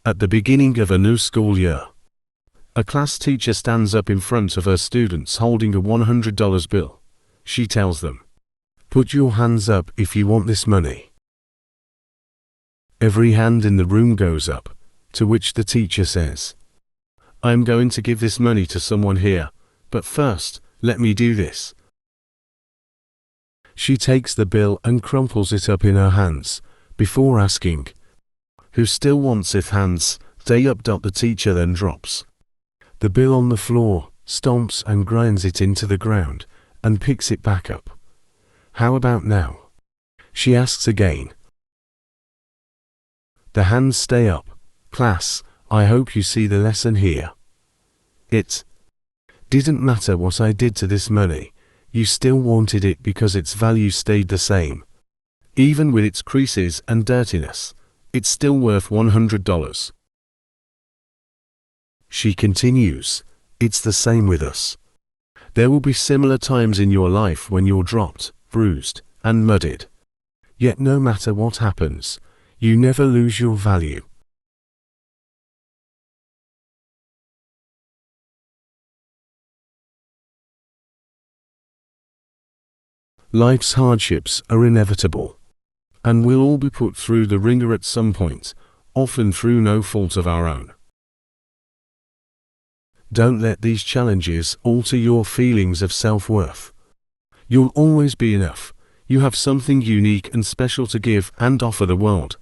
At the beginning of a new school year, a class teacher stands up in front of her students holding a $100 bill. She tells them, "Put your hands up if you want this money." Every hand in the room goes up, to which the teacher says, "I am going to give this money to someone here, but first, let me do this." She takes the bill and crumples it up in her hands, before asking, "Who still wants it?" Hands stay up. The teacher then drops the bill on the floor, stomps and grinds it into the ground, and picks it back up. "How about now?" she asks again. The hands stay up. Class, I hope you see the lesson here. It didn't matter what I did to this money, you still wanted it because its value stayed the same. Even with its creases and dirtiness, it's still worth $100. She continues, "It's the same with us. There will be similar times in your life when you're dropped, bruised, and muddied. Yet no matter what happens, you never lose your value." Life's hardships are inevitable, and we'll all be put through the ringer at some point, often through no fault of our own. Don't let these challenges alter your feelings of self-worth. You'll always be enough. You have something unique and special to give and offer the world,